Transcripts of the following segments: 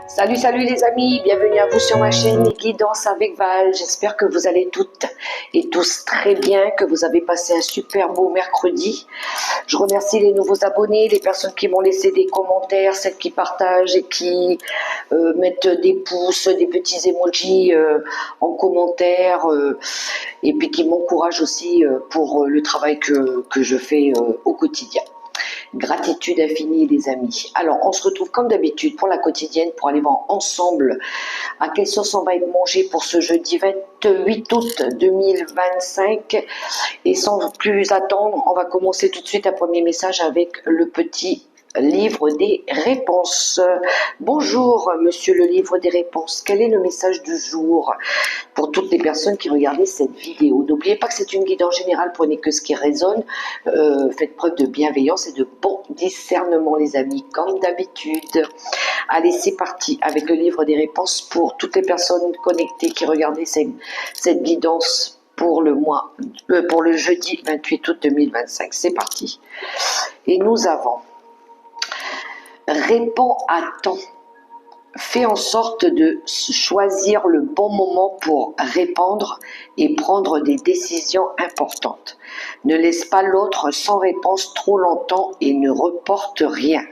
Salut, salut les amis, bienvenue à vous sur ma chaîne Les Guidances avec Val. J'espère que vous allez toutes et tous très bien, que vous avez passé un super beau mercredi. Je remercie les nouveaux abonnés, les personnes qui m'ont laissé des commentaires, celles qui partagent et qui mettent des pouces, des petits emojis en commentaire et puis qui m'encouragent aussi pour le travail que je fais au quotidien. Gratitude infinie les amis. Alors on se retrouve comme d'habitude pour la quotidienne pour aller voir ensemble à quelle sauce on va être mangé pour ce jeudi 28 août 2025. Et sans plus attendre, on va commencer tout de suite un premier message avec le petit livre des réponses. Bonjour monsieur le livre des réponses, quel est le message du jour pour toutes les personnes qui regardaient cette vidéo? N'oubliez pas que c'est une guidance générale, prenez que ce qui résonne, faites preuve de bienveillance et de bon discernement les amis, comme d'habitude. Allez, c'est parti avec le livre des réponses pour toutes les personnes connectées qui regardaient cette guidance pour le jeudi 28 août 2025. C'est parti. Et nous avons réponds à temps. Fais en sorte de choisir le bon moment pour répondre et prendre des décisions importantes. Ne laisse pas l'autre sans réponse trop longtemps et ne reporte rien.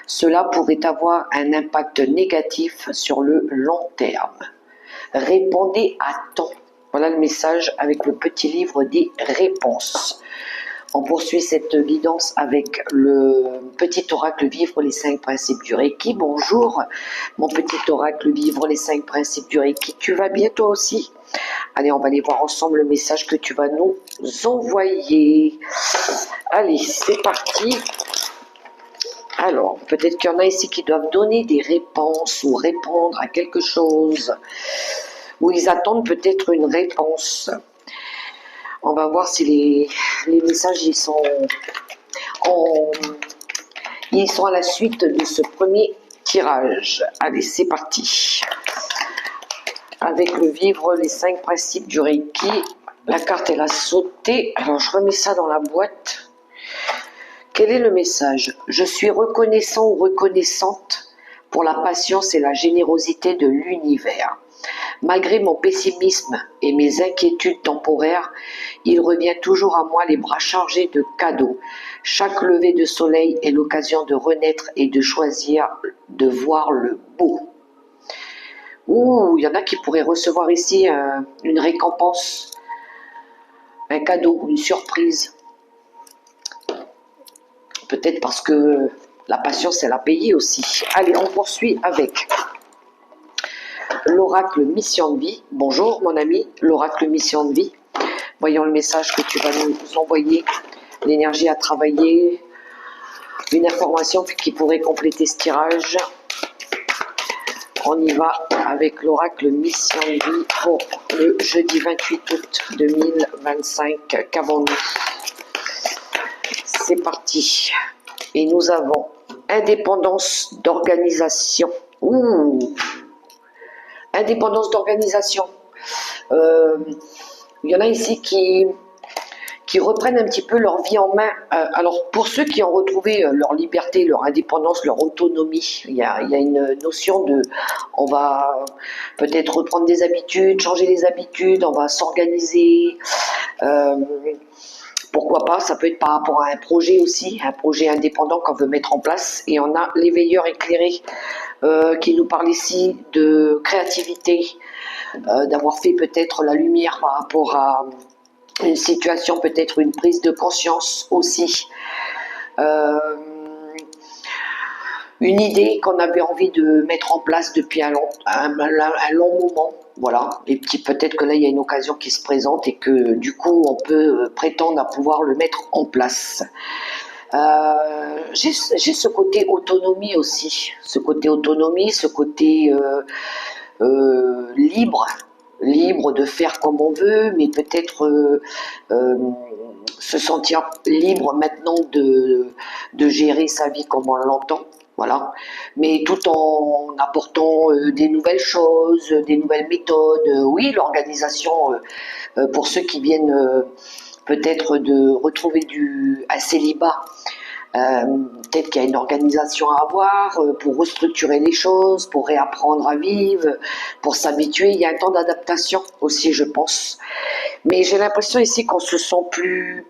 Cela pourrait avoir un impact négatif sur le long terme. Répondez à temps. Voilà le message avec le petit livre des réponses. On poursuit cette guidance avec le petit oracle vivre les 5 principes du Reiki. Bonjour mon petit oracle vivre les 5 principes du Reiki. Tu vas bien toi aussi? Allez, on va aller voir ensemble le message que tu vas nous envoyer. Allez, c'est parti. Alors, peut-être qu'il y en a ici qui doivent donner des réponses ou répondre à quelque chose. Ou ils attendent peut-être une réponse. On va voir si les messages ils sont à la suite de ce premier tirage. Allez, c'est parti. Avec le vivre les 5 principes du Reiki, la carte elle a sauté. Alors je remets ça dans la boîte. Quel est le message? Je suis reconnaissant ou reconnaissante pour la patience et la générosité de l'univers. Malgré mon pessimisme et mes inquiétudes temporaires, il revient toujours à moi les bras chargés de cadeaux. Chaque lever de soleil est l'occasion de renaître et de choisir de voir le beau. Ouh, il y en a qui pourraient recevoir ici une récompense, un cadeau, une surprise. Peut-être parce que la patience, elle a payé aussi. Allez, on poursuit avec l'oracle mission de vie. Bonjour mon ami, l'oracle mission de vie. Voyons le message que tu vas nous envoyer. L'énergie à travailler. Une information qui pourrait compléter ce tirage. On y va avec l'oracle mission de vie pour le jeudi 28 août 2025. Qu'avons-nous? C'est parti. Et nous avons indépendance d'organisation. Ouh, indépendance d'organisation. Il y en a ici qui reprennent un petit peu leur vie en main. Alors, pour ceux qui ont retrouvé leur liberté, leur indépendance, leur autonomie, il y a une notion de... On va peut-être reprendre des habitudes, changer les habitudes, on va s'organiser. Pourquoi pas, ça peut être par rapport à un projet aussi, un projet indépendant qu'on veut mettre en place. Et on a l'éveilleur éclairé qui nous parle ici de créativité, d'avoir fait peut-être la lumière par rapport à une situation, peut-être une prise de conscience aussi. Une idée qu'on avait envie de mettre en place depuis un long moment. Voilà, et peut-être que là, il y a une occasion qui se présente et que du coup, on peut prétendre à pouvoir le mettre en place. J'ai ce côté autonomie aussi, ce côté libre de faire comme on veut, mais peut-être se sentir libre maintenant de gérer sa vie comme on l'entend. Voilà, mais tout en apportant des nouvelles choses, des nouvelles méthodes. Oui, l'organisation, pour ceux qui viennent peut-être de retrouver un célibat, Peut-être qu'il y a une organisation à avoir pour restructurer les choses, pour réapprendre à vivre, pour s'habituer. Il y a un temps d'adaptation aussi, je pense. Mais j'ai l'impression ici qu'on se sent plus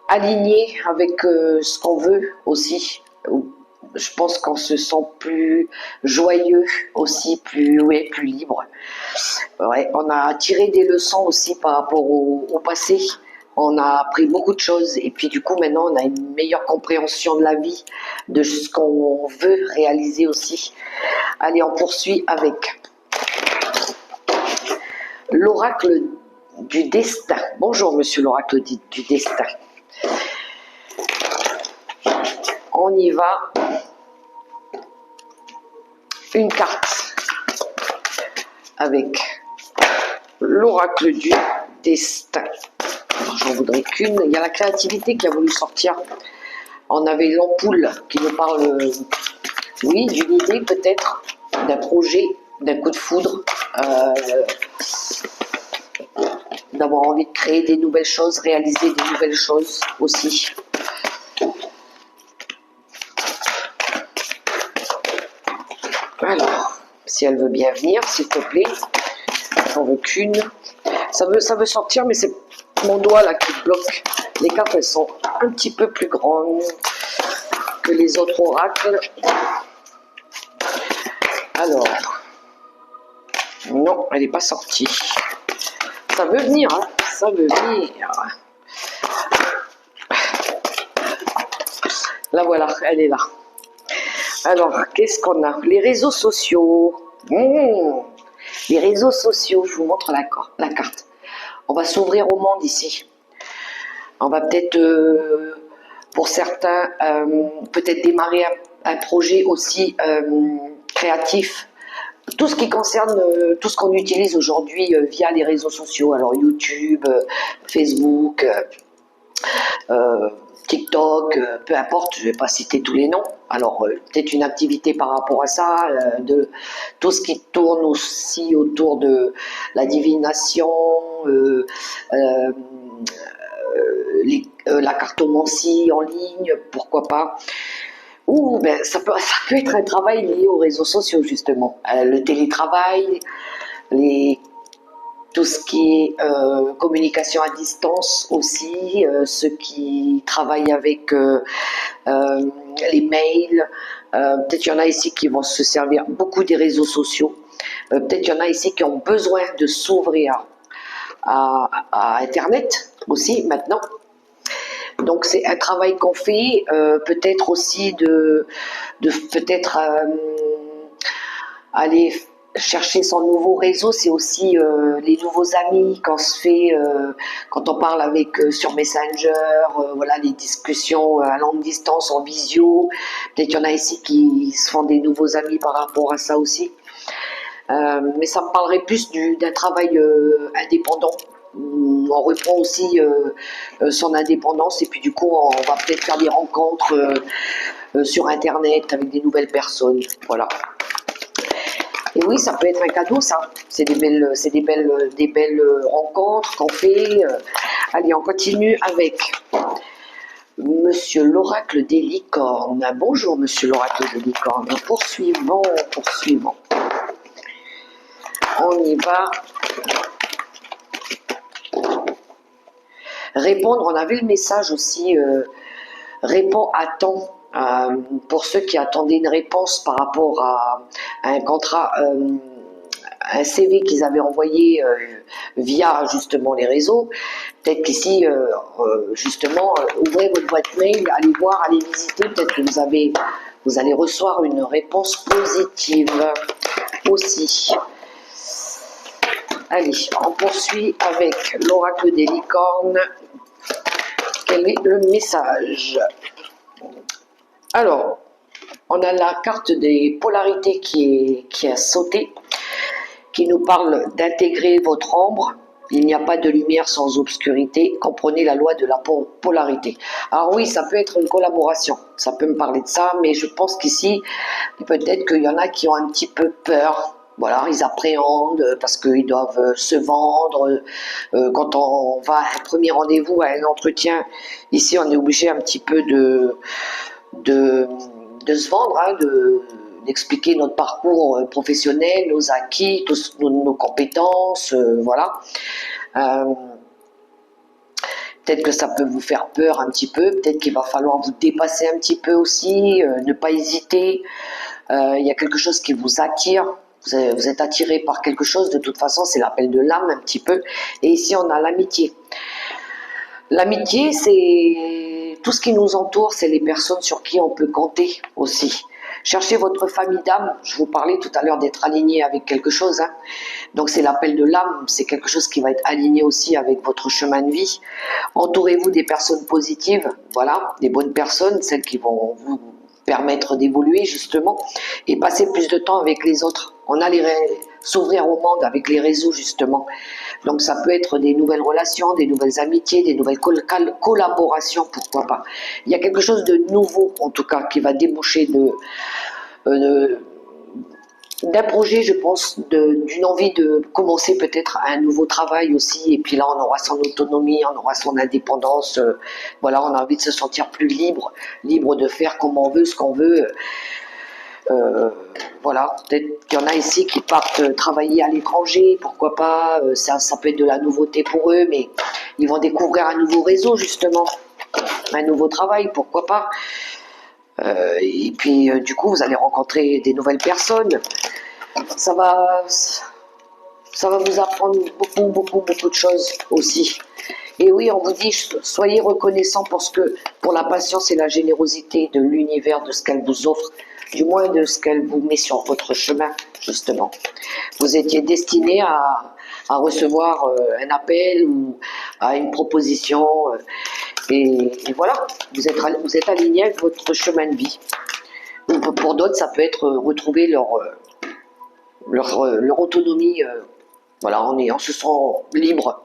aligné avec ce qu'on veut aussi. Je pense qu'on se sent plus joyeux aussi, plus libre. Ouais, on a tiré des leçons aussi par rapport au passé. On a appris beaucoup de choses et puis du coup maintenant on a une meilleure compréhension de la vie, de ce qu'on veut réaliser aussi. Allez, on poursuit avec l'oracle du destin. Bonjour monsieur l'oracle du destin. On y va. Une carte avec l'oracle du destin. J'en voudrais qu'une. Il y a la créativité qui a voulu sortir. On avait l'ampoule qui nous parle, oui, d'une idée peut-être, d'un projet, d'un coup de foudre, d'avoir envie de créer des nouvelles choses, réaliser des nouvelles choses aussi. Alors, si elle veut bien venir, s'il te plaît, j'en veux qu'une. Ça veut sortir, mais c'est mon doigt là qui bloque. Les cartes, elles sont un petit peu plus grandes que les autres oracles. Alors, non, elle n'est pas sortie. Ça veut venir, hein, ça veut venir. La voilà, elle est là. Alors, qu'est-ce qu'on a? Les réseaux sociaux. Les réseaux sociaux, je vous montre la carte. On va s'ouvrir au monde ici. On va peut-être, pour certains, peut-être démarrer un projet aussi créatif. Tout ce qui concerne, tout ce qu'on utilise aujourd'hui via les réseaux sociaux, alors YouTube, Facebook, TikTok, peu importe, je ne vais pas citer tous les noms. Alors, peut-être une activité par rapport à ça, de tout ce qui tourne aussi autour de la divination, la cartomancie en ligne, pourquoi pas. Ou ben, ça peut être un travail lié aux réseaux sociaux, justement. Le télétravail, tout ce qui est communication à distance aussi, ceux qui travaillent avec les mails. Peut-être il y en a ici qui vont se servir beaucoup des réseaux sociaux. Peut-être il y en a ici qui ont besoin de s'ouvrir à Internet aussi maintenant. Donc c'est un travail qu'on fait, peut-être aussi de peut-être aller chercher son nouveau réseau, c'est aussi les nouveaux amis qu'on se fait quand on parle avec sur Messenger, voilà, les discussions à longue distance en visio. Peut-être qu'il y en a ici qui se font des nouveaux amis par rapport à ça aussi. Mais ça me parlerait plus d'un travail indépendant. On reprend aussi son indépendance et puis du coup on va peut-être faire des rencontres sur internet avec des nouvelles personnes, voilà. Et oui, ça peut être un cadeau, ça. C'est des belles rencontres qu'on fait. Allez, on continue avec Monsieur l'oracle des licornes. Bonjour Monsieur l'oracle des licornes. Poursuivons. On y va. Répondre, on a vu le message aussi, répond à temps, pour ceux qui attendaient une réponse par rapport à un contrat, un CV qu'ils avaient envoyé via justement les réseaux. Peut-être qu'ici, justement, ouvrez votre boîte mail, allez voir, allez visiter, peut-être que vous allez recevoir une réponse positive aussi. Allez, on poursuit avec l'oracle des licornes. Quel est le message? Alors, on a la carte des polarités qui a sauté, qui nous parle d'intégrer votre ombre. Il n'y a pas de lumière sans obscurité. Comprenez la loi de la polarité. Alors oui, ça peut être une collaboration. Ça peut me parler de ça, mais je pense qu'ici, peut-être qu'il y en a qui ont un petit peu peur Voilà, ils appréhendent parce qu'ils doivent se vendre. Quand on va à un premier rendez-vous, à un entretien, ici on est obligé un petit peu de, de se vendre, hein, d'expliquer notre parcours professionnel, nos acquis, tous nos compétences, voilà. Euh, Peut-être que ça peut vous faire peur un petit peu, peut-être qu'il va falloir vous dépasser un petit peu aussi, ne pas hésiter. Il y a quelque chose qui vous attire, vous êtes attiré par quelque chose, de toute façon c'est l'appel de l'âme un petit peu. Et ici on a l'amitié. L'amitié, c'est tout ce qui nous entoure, c'est les personnes sur qui on peut compter aussi. Cherchez votre famille d'âme. Je vous parlais tout à l'heure d'être aligné avec quelque chose, hein. Donc c'est l'appel de l'âme, c'est quelque chose qui va être aligné aussi avec votre chemin de vie. Entourez-vous des personnes positives, voilà, des bonnes personnes, celles qui vont vous permettre d'évoluer justement, et passer plus de temps avec les autres. On a s'ouvrir au monde avec les réseaux justement. Donc ça peut être des nouvelles relations, des nouvelles amitiés, des nouvelles collaborations, pourquoi pas. Il y a quelque chose de nouveau en tout cas qui va déboucher euh, d'un projet, je pense, d'une envie de commencer peut-être un nouveau travail aussi. Et puis là, on aura son autonomie, on aura son indépendance. Voilà, on a envie de se sentir plus libre, libre de faire comme on veut, ce qu'on veut. Euh, voilà, peut-être qu'il y en a ici qui partent travailler à l'étranger, pourquoi pas. Ça peut être de la nouveauté pour eux, mais ils vont découvrir un nouveau réseau, justement, un nouveau travail, pourquoi pas. Et puis, du coup, vous allez rencontrer des nouvelles personnes. Ça va, ça va vous apprendre beaucoup de choses aussi. Et oui, on vous dit, soyez reconnaissant pour la patience et la générosité de l'univers, de ce qu'elle vous offre, du moins de ce qu'elle vous met sur votre chemin, justement. Vous étiez destiné à recevoir un appel ou à une proposition, et voilà, vous êtes aligné avec votre chemin de vie. Ou pour d'autres, ça peut être retrouver leur autonomie, voilà, on se sent libre.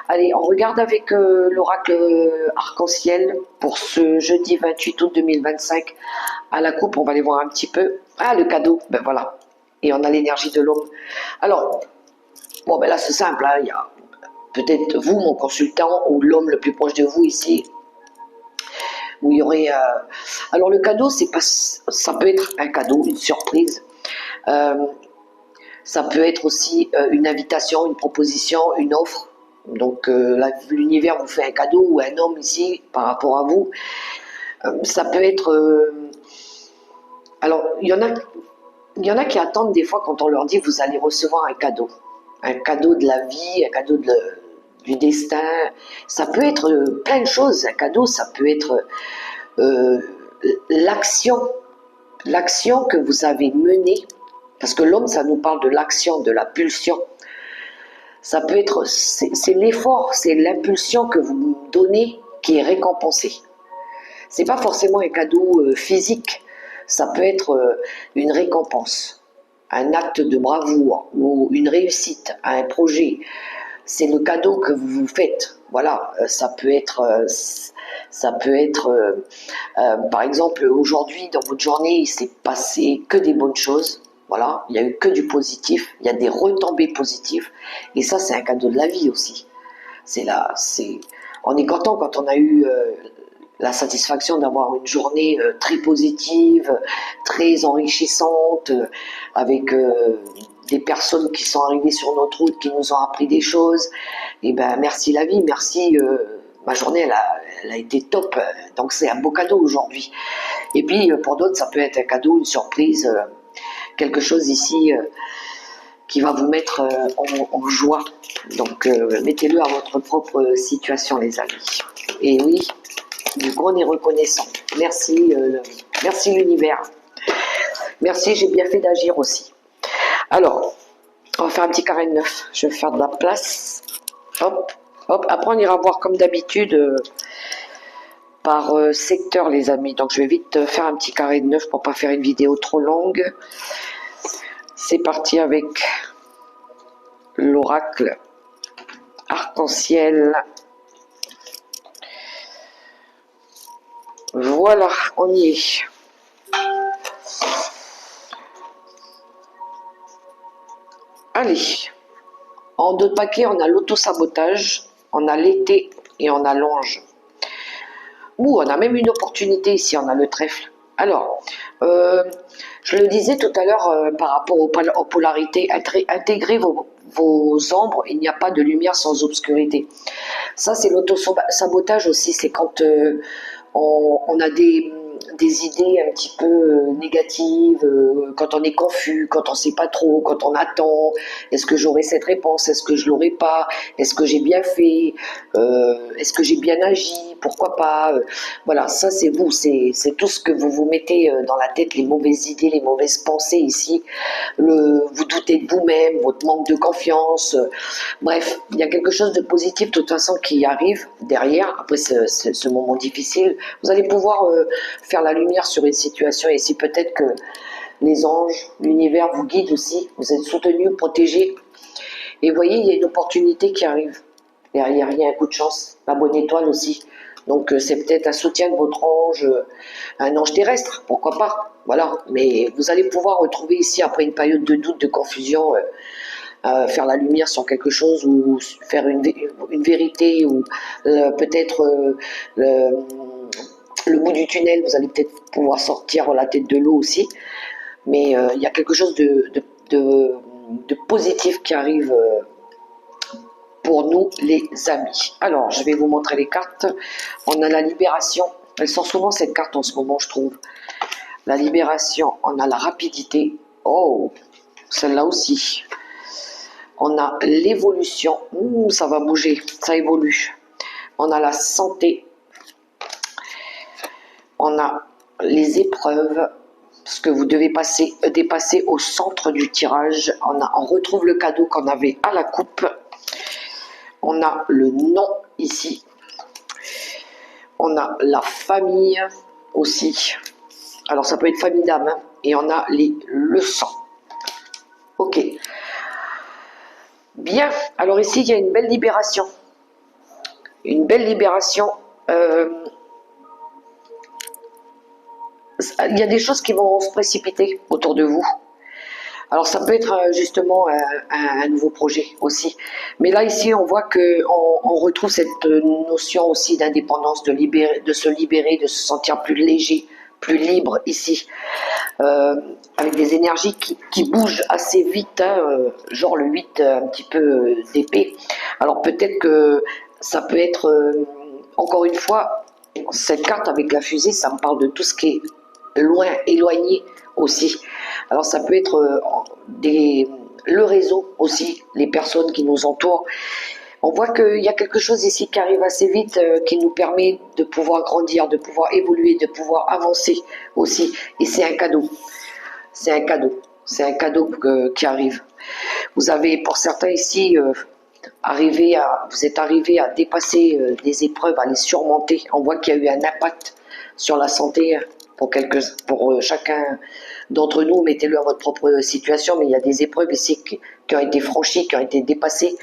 Allez, on regarde avec l'oracle arc-en-ciel pour ce jeudi 28 août 2025 à la coupe. On va aller voir un petit peu. Ah, le cadeau, ben voilà. Et on a l'énergie de l'homme. Alors, bon, ben là c'est simple, hein. Il y a peut-être vous, mon consultant, ou l'homme le plus proche de vous ici, où il y aurait. Alors le cadeau, c'est pas, ça peut être un cadeau, une surprise. Euh, Ça peut être aussi une invitation, une proposition, une offre. Donc l'univers vous fait un cadeau ou un homme ici par rapport à vous. Ça peut être... alors il y en a qui attendent des fois quand on leur dit vous allez recevoir un cadeau. Un cadeau de la vie, un cadeau du destin. Ça peut être plein de choses. Un cadeau, ça peut être euh, l'action. L'action que vous avez menée. Parce que l'homme, ça nous parle de l'action, de la pulsion. Ça peut être, c'est l'effort, c'est l'impulsion que vous donnez qui est récompensée. C'est pas forcément un cadeau physique, ça peut être une récompense, un acte de bravoure ou une réussite à un projet. C'est le cadeau que vous vous faites. Voilà, ça peut être, par exemple, aujourd'hui dans votre journée, il s'est passé que des bonnes choses. Voilà, il n'y a eu que du positif, il y a des retombées positives, et ça, c'est un cadeau de la vie aussi. On est content quand on a eu la satisfaction d'avoir une journée très positive, très enrichissante, avec des personnes qui sont arrivées sur notre route, qui nous ont appris des choses. Et ben merci la vie, merci. Ma journée, elle a été top. Donc c'est un beau cadeau aujourd'hui. Et puis pour d'autres, ça peut être un cadeau, une surprise, quelque chose ici qui va vous mettre en joie. Donc mettez-le à votre propre situation, les amis. Et oui, du coup, on est reconnaissant. Merci, merci l'univers. Merci, j'ai bien fait d'agir aussi. Alors, on va faire un petit carré de 9. Je vais faire de la place. Hop, hop. Après, on ira voir comme d'habitude par secteur, les amis. Donc, je vais vite faire un petit carré de 9 pour pas faire une vidéo trop longue. C'est parti avec l'oracle arc-en-ciel. Voilà, on y est. Allez, en d'autres paquets, on a l'auto-sabotage, on a l'été et on a l'ange. Ouh, on a même une opportunité ici, on a le trèfle. Alors, je le disais tout à l'heure par rapport aux polarités, intégrez vos ombres, il n'y a pas de lumière sans obscurité. Ça, c'est l'auto-sabotage aussi, c'est quand on a des idées un petit peu négatives, quand on est confus, quand on ne sait pas trop, quand on attend, est-ce que j'aurai cette réponse, est-ce que je l'aurai pas, est-ce que j'ai bien fait, est-ce que j'ai bien agi, pourquoi pas, voilà, ça c'est vous, c'est tout ce que vous vous mettez dans la tête, les mauvaises idées, les mauvaises pensées ici, vous doutez de vous-même, votre manque de confiance, bref, il y a quelque chose de positif de toute façon qui arrive derrière, après ce moment difficile, vous allez pouvoir faire la lumière sur une situation et si peut-être que les anges, l'univers vous guide aussi, vous êtes soutenu, protégé. Et vous voyez, il y a une opportunité qui arrive. Derrière, il y a un coup de chance, la bonne étoile aussi. Donc c'est peut-être un soutien de votre ange, un ange terrestre, pourquoi pas. Voilà, mais vous allez pouvoir retrouver ici, après une période de doute, de confusion, faire la lumière sur quelque chose ou faire une vérité ou peut-être le bout du tunnel, vous allez peut-être pouvoir sortir la tête de l'eau aussi. Mais il y a quelque chose de positif qui arrive pour nous les amis. Alors, je vais vous montrer les cartes. On a la libération. Elle sort souvent cette carte en ce moment, je trouve. La libération, on a la rapidité. Oh, celle-là aussi. On a l'évolution. Ça va bouger, ça évolue. On a la santé. On a les épreuves. Ce que vous devez dépasser au centre du tirage. On retrouve le cadeau qu'on avait à la coupe. On a le nom ici. On a la famille aussi. Alors ça peut être famille d'âme. Hein. Et on a les leçons. Ok. Bien. Alors ici, il y a une belle libération. Une belle libération. Il y a des choses qui vont se précipiter autour de vous. Alors ça peut être justement un nouveau projet aussi. Mais là ici on voit qu'on retrouve cette notion aussi d'indépendance, de se libérer, de se sentir plus léger, plus libre ici. Avec des énergies qui bougent assez vite, hein, genre le 8 un petit peu d'épée. Alors peut-être que ça peut être, encore une fois, cette carte avec la fusée, ça me parle de tout ce qui est loin, éloigné aussi. Alors ça peut être le réseau aussi, les personnes qui nous entourent. On voit qu'il y a quelque chose ici qui arrive assez vite, qui nous permet de pouvoir grandir, de pouvoir évoluer, de pouvoir avancer aussi. Et c'est un cadeau. C'est un cadeau. C'est un cadeau qui arrive. Vous avez, pour certains ici, vous êtes arrivé à dépasser des épreuves, à les surmonter. On voit qu'il y a eu un impact sur la santé pour chacun d'entre nous. Mettez-le à votre propre situation, mais il y a des épreuves ici qui ont été franchies, qui ont été dépassées.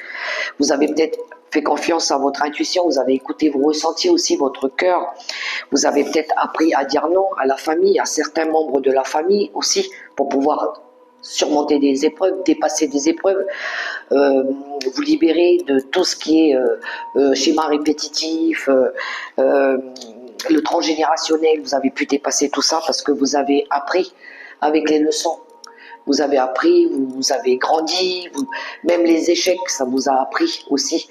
Vous avez peut-être fait confiance à votre intuition, vous avez écouté vos ressentis aussi, votre cœur. Vous avez peut-être appris à dire non à la famille, à certains membres de la famille aussi, pour pouvoir surmonter des épreuves, dépasser des épreuves, vous libérer de tout ce qui est schéma répétitif, le transgénérationnel. Vous avez pu dépasser tout ça parce que vous avez appris avec les leçons. Vous avez appris, vous avez grandi, même les échecs, ça vous a appris aussi.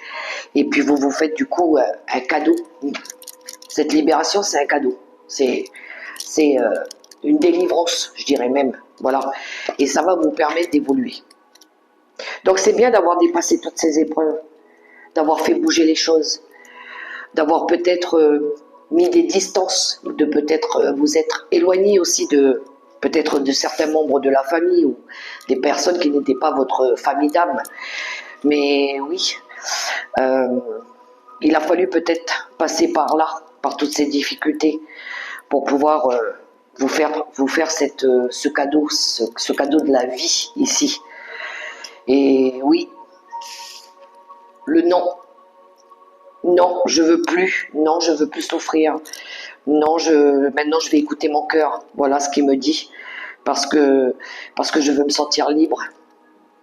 Et puis vous vous faites du coup un cadeau. Cette libération, c'est un cadeau. C'est une délivrance, je dirais même. Voilà. Et ça va vous permettre d'évoluer. Donc c'est bien d'avoir dépassé toutes ces épreuves, d'avoir fait bouger les choses, d'avoir peut-être mis des distances, de peut-être vous être éloigné aussi peut-être de certains membres de la famille ou des personnes qui n'étaient pas votre famille d'âme. Mais oui, il a fallu peut-être passer par là, par toutes ces difficultés, pour pouvoir vous faire ce cadeau, ce cadeau de la vie ici. Et oui, le non. Non, je veux plus. Non, je veux plus souffrir. Non, maintenant je vais écouter mon cœur. Voilà ce qu'il me dit. Parce que je veux me sentir libre.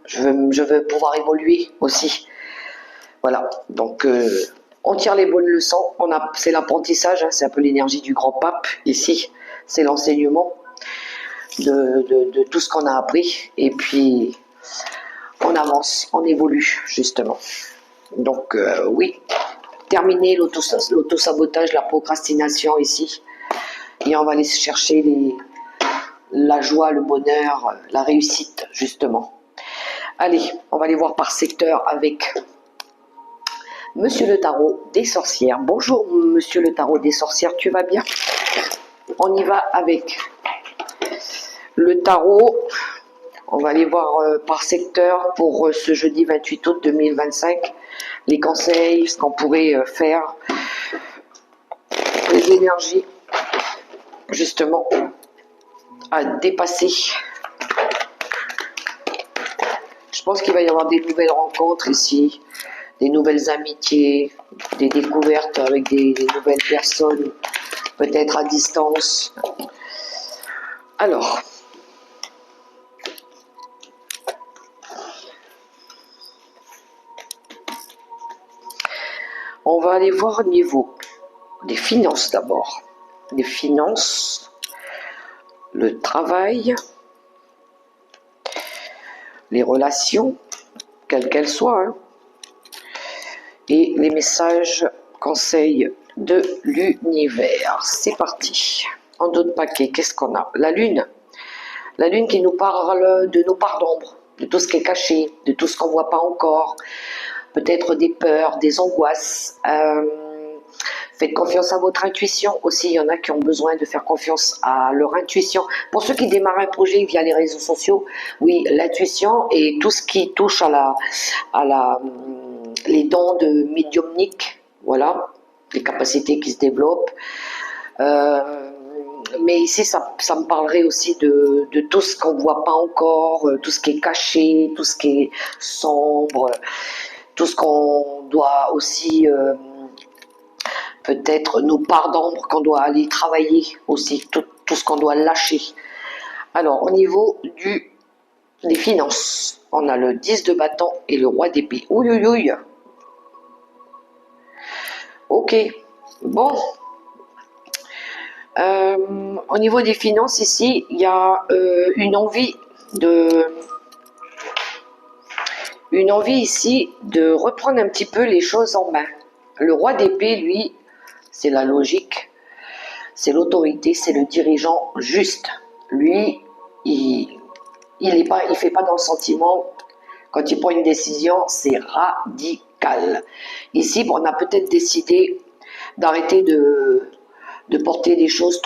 Je veux pouvoir évoluer aussi. Voilà, donc on tire les bonnes leçons. C'est l'apprentissage, hein, c'est un peu l'énergie du grand pape ici. C'est l'enseignement de tout ce qu'on a appris. Et puis, on avance, on évolue, justement. Donc, oui, terminer l'autosabotage, la procrastination ici. Et on va aller chercher la joie, le bonheur, la réussite, justement. Allez, on va aller voir par secteur avec Monsieur le Tarot des Sorcières. Bonjour, Monsieur le Tarot des Sorcières, tu vas bien? On y va avec le tarot. On va aller voir par secteur pour ce jeudi 28 août 2025. Les conseils, ce qu'on pourrait faire, les énergies, justement, à dépasser. Je pense qu'il va y avoir des nouvelles rencontres ici, des nouvelles amitiés, des découvertes avec des nouvelles personnes, peut-être à distance. Alors, on va aller voir au niveau des finances d'abord. Les finances, le travail, les relations, quelles qu'elles soient, hein, et les messages, conseils de l'univers. C'est parti. En d'autres paquets, qu'est-ce qu'on a? La lune qui nous parle de nos parts d'ombre, de tout ce qui est caché, de tout ce qu'on ne voit pas encore, peut-être des peurs, des angoisses. Faites confiance à votre intuition aussi. Il y en a qui ont besoin de faire confiance à leur intuition. Pour ceux qui démarrent un projet via les réseaux sociaux, oui, l'intuition et tout ce qui touche les dons de médiumnique, voilà, les capacités qui se développent. Mais ici, ça me parlerait aussi de tout ce qu'on ne voit pas encore, tout ce qui est caché, tout ce qui est sombre, tout ce qu'on doit aussi, peut-être nos parts d'ombre qu'on doit aller travailler aussi, tout ce qu'on doit lâcher. Alors, au niveau des finances, on a le 10 de bâton et le roi d'épée. Ouïe, ouïe, ouïe. Ok, bon. Au niveau des finances, ici, il y a une envie ici de reprendre un petit peu les choses en main. Le roi d'épée, lui, c'est la logique, c'est l'autorité, c'est le dirigeant juste. Lui, il fait pas dans le sentiment. Quand il prend une décision, c'est radical. Ici, on a peut-être décidé d'arrêter de porter des choses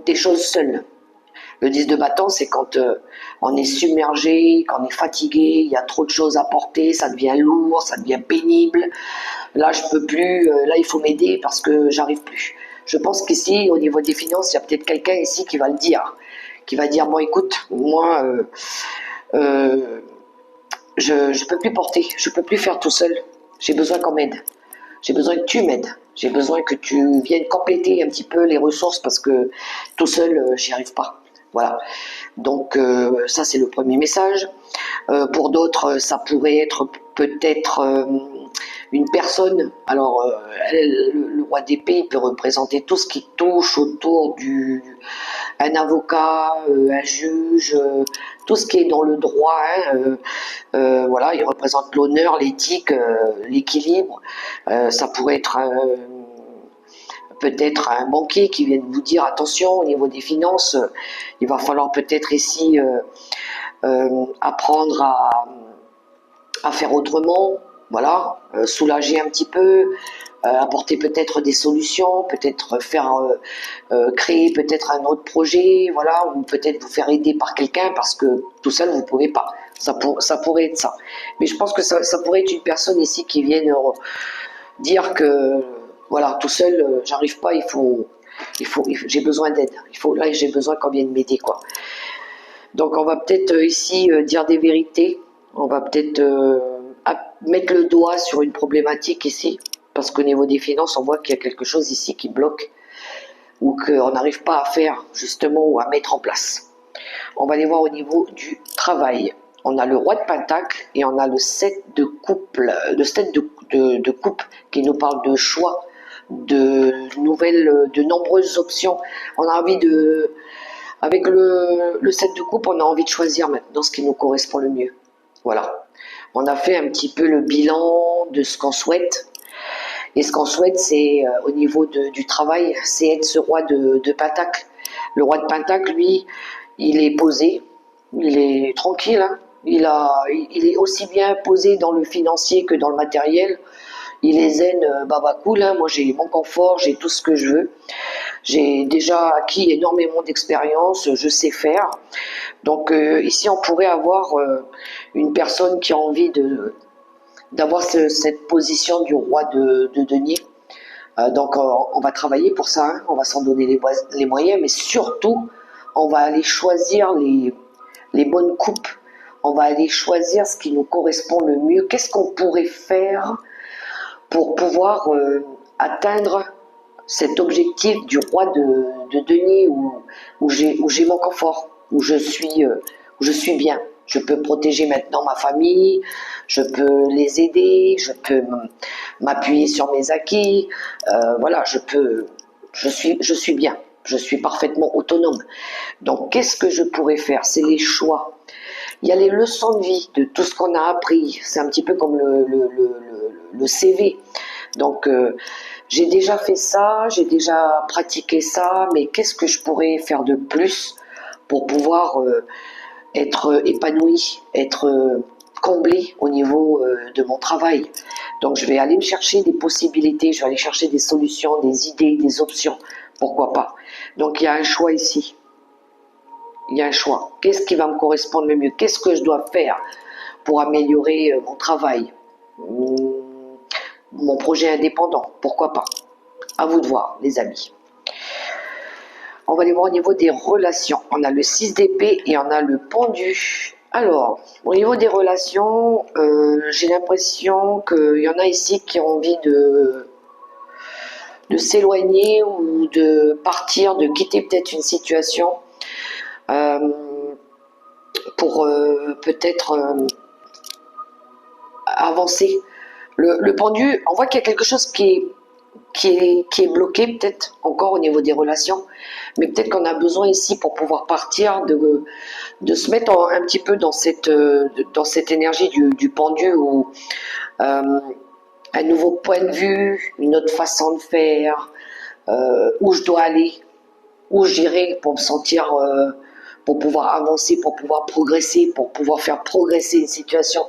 des choses seules. Le 10 de bâton, c'est quand on est submergé, quand on est fatigué, il y a trop de choses à porter, ça devient lourd, ça devient pénible. Là, je peux plus, là, il faut m'aider parce que j'arrive plus. Je pense qu'ici, au niveau des finances, il y a peut-être quelqu'un ici qui va le dire. Qui va dire, bon, écoute, moi, je peux plus porter, je peux plus faire tout seul. J'ai besoin qu'on m'aide. J'ai besoin que tu m'aides. J'ai besoin que tu viennes compléter un petit peu les ressources parce que tout seul, j'y arrive pas. Voilà. Donc ça c'est le premier message. Pour d'autres, ça pourrait être peut-être une personne. Alors le roi d'épée, il peut représenter tout ce qui touche autour un avocat, un juge, tout ce qui est dans le droit. Hein, voilà, il représente l'honneur, l'éthique, l'équilibre. Ça pourrait être peut-être un banquier qui vient de vous dire attention au niveau des finances, il va falloir peut-être ici apprendre à faire autrement, voilà, soulager un petit peu, apporter peut-être des solutions, peut-être faire créer peut-être un autre projet, voilà, ou peut-être vous faire aider par quelqu'un parce que tout seul vous ne pouvez pas. Ça pourrait être ça. Mais je pense que ça pourrait être une personne ici qui vienne dire que voilà, tout seul, j'arrive pas, j'ai besoin d'aide. Là, j'ai besoin qu'on vienne m'aider, quoi. Donc, on va peut-être ici dire des vérités. On va peut-être mettre le doigt sur une problématique ici. Parce qu'au niveau des finances, on voit qu'il y a quelque chose ici qui bloque. Ou qu'on n'arrive pas à faire, justement, ou à mettre en place. On va aller voir au niveau du travail. on a le roi de pentacle et on a le 7 de coupe, de coupe qui nous parle de choix, de nombreuses options. On a envie de, avec le 7 de coupe, on a envie de choisir maintenant ce qui nous correspond le mieux. Voilà. On a fait un petit peu le bilan de ce qu'on souhaite. Et ce qu'on souhaite, c'est au niveau du travail, c'est être ce roi de pentacle. Le roi de pentacle, lui, il est posé, il est tranquille, hein. Il est aussi bien posé dans le financier que dans le matériel. Il est zen, baba cool, hein. Moi j'ai mon confort, j'ai tout ce que je veux. J'ai déjà acquis énormément d'expérience, je sais faire. Donc ici on pourrait avoir une personne qui a envie d'avoir cette position du roi de denier. Donc on va travailler pour ça, hein. On va s'en donner les moyens, mais surtout on va aller choisir les bonnes coupes. On va aller choisir ce qui nous correspond le mieux. Qu'est-ce qu'on pourrait faire pour pouvoir atteindre cet objectif du roi de denier où j'ai mon confort, où je suis bien. Je peux protéger maintenant ma famille, je peux les aider, je peux m'appuyer sur mes acquis. Voilà, je suis bien, je suis parfaitement autonome. Donc, qu'est-ce que je pourrais faire? C'est les choix. Il y a les leçons de vie, de tout ce qu'on a appris. C'est un petit peu comme le CV. Donc, j'ai déjà fait ça, j'ai déjà pratiqué ça, mais qu'est-ce que je pourrais faire de plus pour pouvoir être épanoui, être comblé au niveau de mon travail. Donc, je vais aller me chercher des possibilités, je vais aller chercher des solutions, des idées, des options. Pourquoi pas? Donc, il y a un choix ici. Il y a un choix. Qu'est-ce qui va me correspondre le mieux? Qu'est-ce que je dois faire pour améliorer mon travail, mon projet indépendant? Pourquoi pas? À vous de voir, les amis. On va aller voir au niveau des relations. On a le 6 d'épée et on a le pendu. Alors, au niveau des relations, j'ai l'impression qu'il y en a ici qui ont envie de s'éloigner ou de partir, de quitter peut-être une situation pour peut-être avancer. Le pendu, on voit qu'il y a quelque chose qui est bloqué peut-être encore au niveau des relations, mais peut-être qu'on a besoin ici pour pouvoir partir de se mettre un petit peu dans cette énergie du pendu où un nouveau point de vue, une autre façon de faire, où je dois aller, où j'irai pour me sentir, pour pouvoir avancer, pour pouvoir progresser, pour pouvoir faire progresser une situation.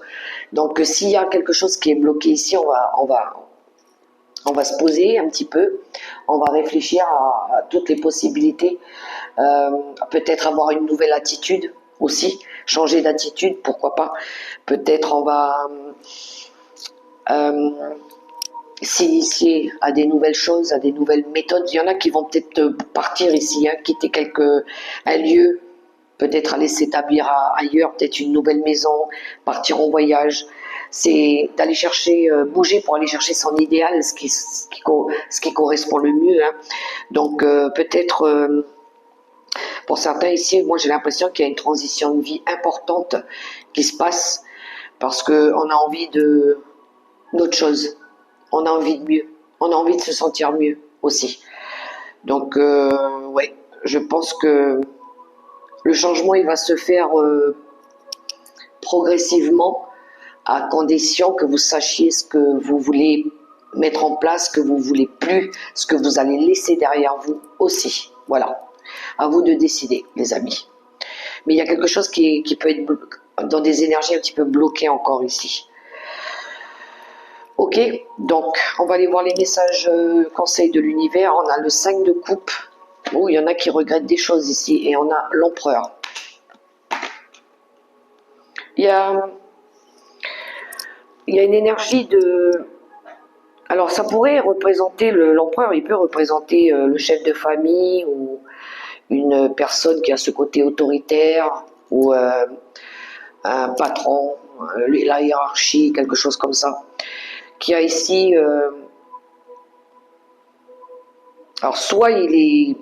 Donc s'il y a quelque chose qui est bloqué ici, on va se poser un petit peu, on va réfléchir à toutes les possibilités, peut-être avoir une nouvelle attitude aussi, changer d'attitude, pourquoi pas. Peut-être on va s'initier à des nouvelles choses, à des nouvelles méthodes. Il y en a qui vont peut-être partir ici, hein, quitter un lieu, peut-être aller s'établir ailleurs, peut-être une nouvelle maison, partir en voyage. C'est d'aller chercher, bouger pour aller chercher son idéal, ce qui correspond le mieux, hein. Donc peut-être pour certains ici, moi j'ai l'impression qu'il y a une transition de vie importante qui se passe parce qu'on a envie d'autre chose, on a envie de mieux, on a envie de se sentir mieux aussi. Donc ouais, je pense que le changement il va se faire progressivement, à condition que vous sachiez ce que vous voulez mettre en place, ce que vous voulez plus, ce que vous allez laisser derrière vous aussi. Voilà, à vous de décider, les amis. Mais il y a quelque chose qui peut être dans des énergies un petit peu bloquées encore ici. Ok, donc on va aller voir les messages conseils de l'univers. On a le 5 de coupe. Oh, il y en a qui regrettent des choses ici. Et on a l'empereur. Il y a une énergie de... Alors ça pourrait représenter, l'empereur, il peut représenter le chef de famille ou une personne qui a ce côté autoritaire ou un patron, la hiérarchie, quelque chose comme ça. Qui a ici... alors soit il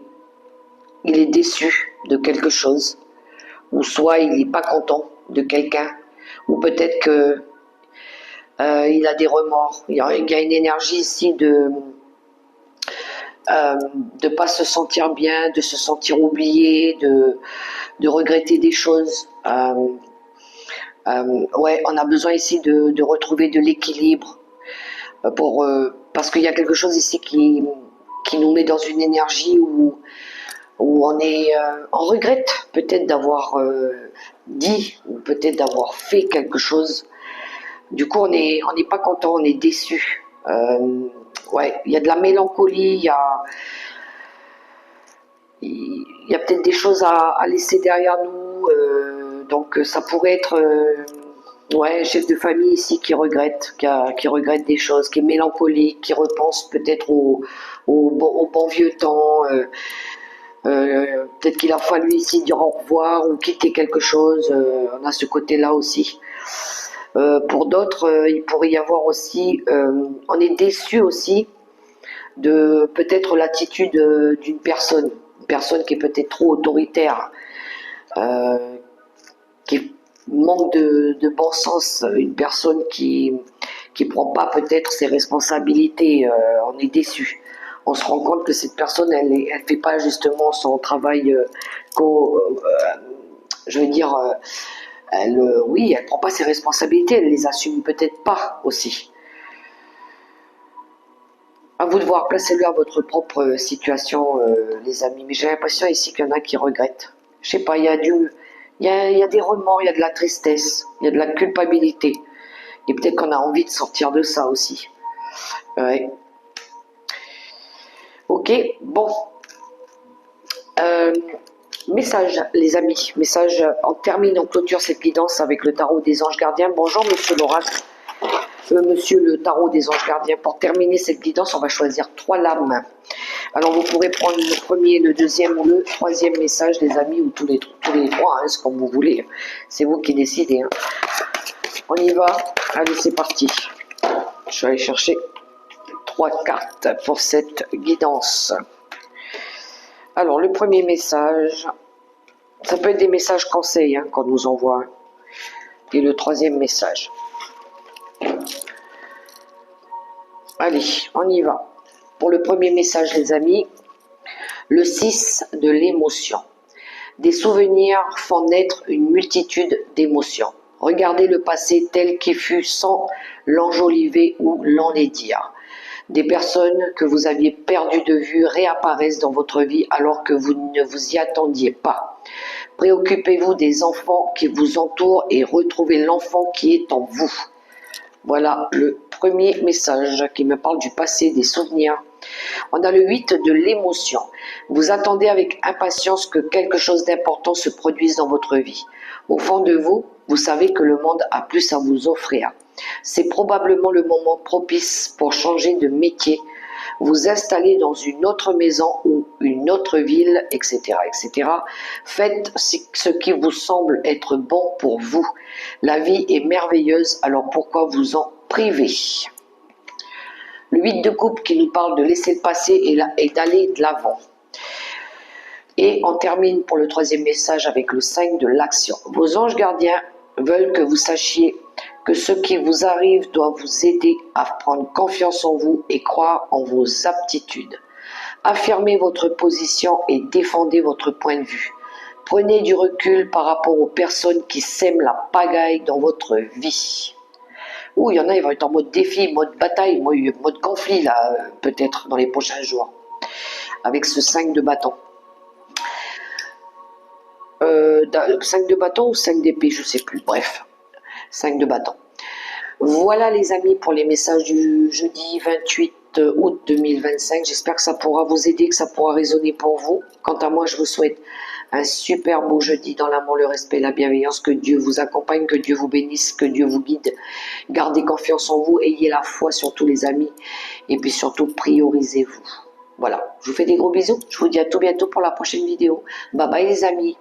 est déçu de quelque chose, ou soit il n'est pas content de quelqu'un, ou peut-être que il a des remords. Il y a une énergie ici de pas se sentir bien, de se sentir oublié, de regretter des choses. Ouais, on a besoin ici de retrouver de l'équilibre parce qu'il y a quelque chose ici qui nous met dans une énergie où on regrette peut-être d'avoir dit ou peut-être d'avoir fait quelque chose. Du coup, on n'est pas content, on est déçu. Ouais, il y a de la mélancolie, il y a peut-être des choses à laisser derrière nous. Donc, ça pourrait être ouais, un chef de famille ici qui regrette, qui regrette des choses, qui est mélancolique, qui repense peut-être au bon vieux temps. Peut-être qu'il a fallu ici dire au revoir ou quitter quelque chose. On a ce côté-là aussi. Pour d'autres, il pourrait y avoir aussi, on est déçu aussi de peut-être l'attitude d'une personne, une personne qui est peut-être trop autoritaire, qui manque de bon sens, une personne qui prend pas peut-être ses responsabilités. On est déçu. On se rend compte que cette personne, elle fait pas justement son travail, je veux dire. Oui, elle prend pas ses responsabilités, elle les assume peut-être pas aussi. À vous de voir, placez-le à votre propre situation, les amis. Mais j'ai l'impression ici qu'il y en a qui regrettent. Je sais pas, il y a des remords, il y a de la tristesse, il y a de la culpabilité. Et peut-être qu'on a envie de sortir de ça aussi. Ouais. Ok, bon. Message, les amis. Message, on termine, on clôture cette guidance avec le tarot des anges gardiens. Bonjour, monsieur l'oracle. Monsieur le tarot des anges gardiens. Pour terminer cette guidance, on va choisir 3 lames. Alors, vous pourrez prendre le premier, le deuxième ou le troisième message, les amis, ou tous les 3, hein, c'est comme vous voulez. C'est vous qui décidez. Hein. On y va. Allez, c'est parti. Je vais aller chercher 3 cartes pour cette guidance. Alors, le premier message, ça peut être des messages conseils hein, qu'on nous envoie. Et le troisième message. Allez, on y va. Pour le premier message, les amis, le 6 de l'émotion. Des souvenirs font naître une multitude d'émotions. Regardez le passé tel qu'il fut sans l'enjoliver ou l'enlaidir. Des personnes que vous aviez perdues de vue réapparaissent dans votre vie alors que vous ne vous y attendiez pas. Préoccupez-vous des enfants qui vous entourent et retrouvez l'enfant qui est en vous. Voilà le premier message qui me parle du passé, des souvenirs. On a le 8 de l'émotion. Vous attendez avec impatience que quelque chose d'important se produise dans votre vie. Au fond de vous, vous savez que le monde a plus à vous offrir. C'est probablement le moment propice pour changer de métier, vous installer dans une autre maison ou une autre ville, etc., etc. Faites ce qui vous semble être bon pour vous. La vie est merveilleuse, alors pourquoi vous en priver? Le 8 de coupe qui nous parle de laisser le passé et d'aller de l'avant. Et on termine pour le troisième message avec le 5 de l'action. Vos anges gardiens veulent que vous sachiez que ce qui vous arrive doit vous aider à prendre confiance en vous et croire en vos aptitudes. Affirmez votre position et défendez votre point de vue. Prenez du recul par rapport aux personnes qui sèment la pagaille dans votre vie. Ouh, il y en a, ils vont être en mode défi, mode bataille, mode conflit, là, peut-être dans les prochains jours. Avec ce 5 de bâton. 5 de bâton ou 5 d'épée, je sais plus, bref. 5 de bâton. Voilà les amis pour les messages du jeudi 28 août 2025. J'espère que ça pourra vous aider, que ça pourra résonner pour vous. Quant à moi, je vous souhaite un super beau jeudi dans l'amour, le respect, la bienveillance. Que Dieu vous accompagne, que Dieu vous bénisse, que Dieu vous guide. Gardez confiance en vous, ayez la foi surtout les amis. Et puis surtout, priorisez-vous. Voilà, je vous fais des gros bisous. Je vous dis à tout bientôt pour la prochaine vidéo. Bye bye les amis.